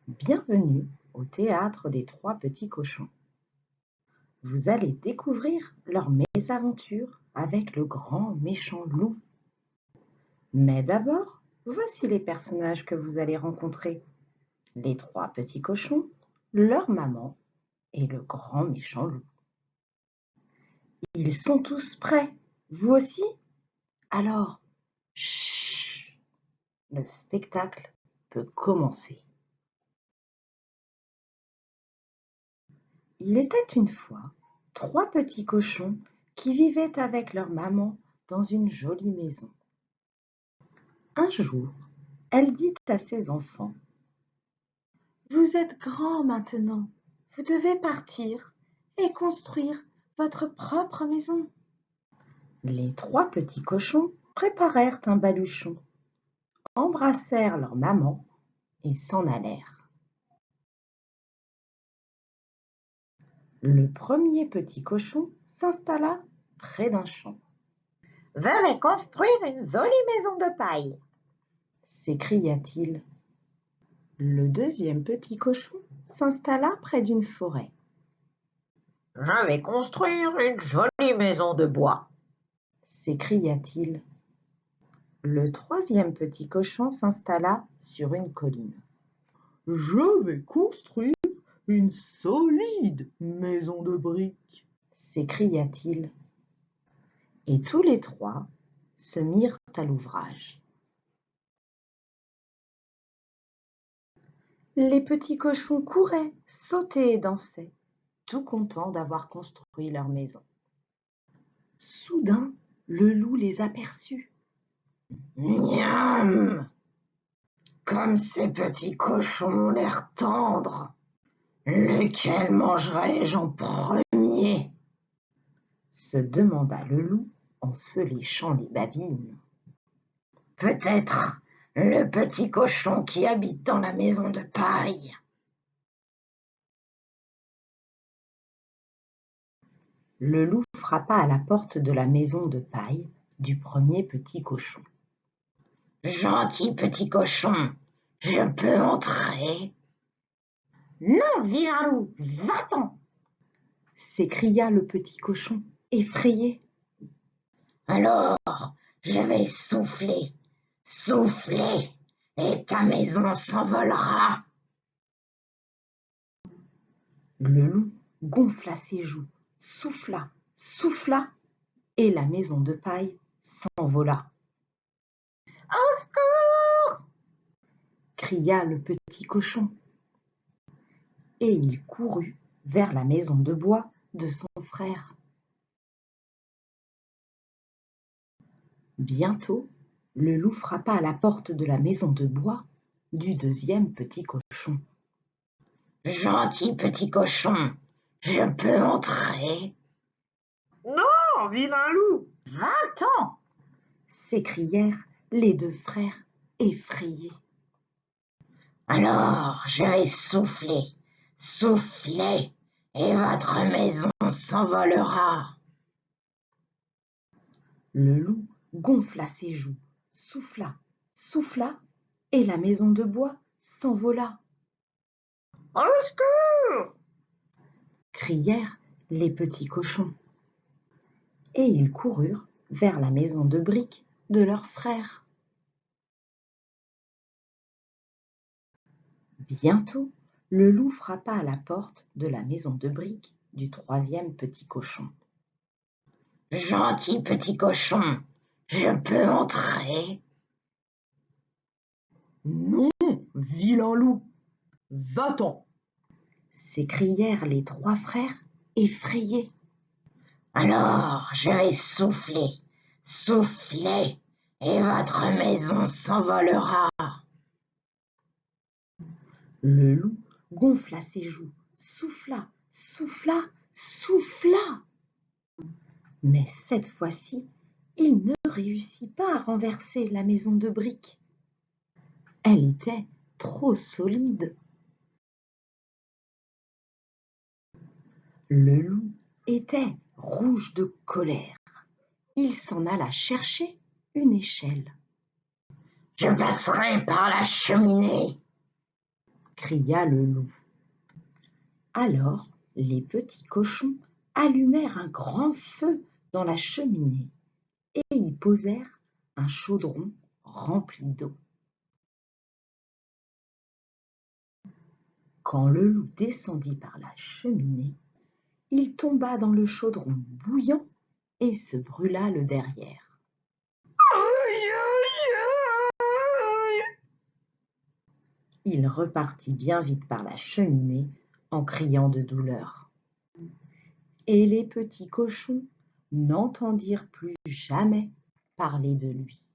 Bienvenue au théâtre des trois petits cochons. Vous allez découvrir leurs mésaventures avec le grand méchant loup. Mais d'abord, voici les personnages que vous allez rencontrer. Les trois petits cochons, leur maman et le grand méchant loup. Ils sont tous prêts, vous aussi? Alors, chut, le spectacle peut commencer. Il était une fois trois petits cochons qui vivaient avec leur maman dans une jolie maison. Un jour, elle dit à ses enfants: Vous êtes grands maintenant, vous devez partir et construire votre propre maison. Les trois petits cochons préparèrent un baluchon, embrassèrent leur maman et s'en allèrent. Le premier petit cochon s'installa près d'un champ. Je vais construire une jolie maison de paille, s'écria-t-il. Le deuxième petit cochon s'installa près d'une forêt. Je vais construire une jolie maison de bois, s'écria-t-il. Le troisième petit cochon s'installa sur une colline. Je vais construire une solide maison de briques, s'écria-t-il. Et tous les trois se mirent à l'ouvrage. Les petits cochons couraient, sautaient et dansaient, tout contents d'avoir construit leur maison. Soudain, le loup les aperçut. Miam! Comme ces petits cochons ont l'air tendres, lequel mangerai-je en premier? Se demanda le loup en se léchant les babines. Peut-être le petit cochon qui habite dans la maison de paille. Le loup frappa à la porte de la maison de paille du premier petit cochon. Gentil petit cochon, je peux entrer? Non, vilain loup, va-t'en! S'écria le petit cochon, effrayé. Alors, je vais souffler, souffler, et ta maison s'envolera. Le loup gonfla ses joues, souffla, souffla, et la maison de paille s'envola. Au secours! Cria le petit cochon. Et il courut vers la maison de bois de son frère. Bientôt, le loup frappa à la porte de la maison de bois du deuxième petit cochon. Gentil petit cochon, je peux entrer? Non, vilain loup, va-t'en! S'écrièrent les deux frères effrayés. Alors, je vais souffler, souffler, et votre maison s'envolera. Le loup gonfla ses joues, souffla, souffla, et la maison de bois s'envola. Au secours! Crièrent les petits cochons. Et ils coururent vers la maison de briques de leur frère. Bientôt, le loup frappa à la porte de la maison de briques du troisième petit cochon. Gentil petit cochon, je peux entrer? Non, vilain loup, va-t'en! S'écrièrent les trois frères effrayés. Alors, je vais souffler, souffler, et votre maison s'envolera. Le loup gonfla ses joues, souffla, souffla, souffla. Mais cette fois-ci, il ne réussit pas à renverser la maison de briques. Elle était trop solide. Le loup était rouge de colère. Il s'en alla chercher une échelle. Je passerai par la cheminée, cria le loup. Alors les petits cochons allumèrent un grand feu dans la cheminée et y posèrent un chaudron rempli d'eau. Quand le loup descendit par la cheminée, il tomba dans le chaudron bouillant et se brûla le derrière. Il repartit bien vite par la cheminée en criant de douleur. Et les petits cochons n'entendirent plus jamais parler de lui.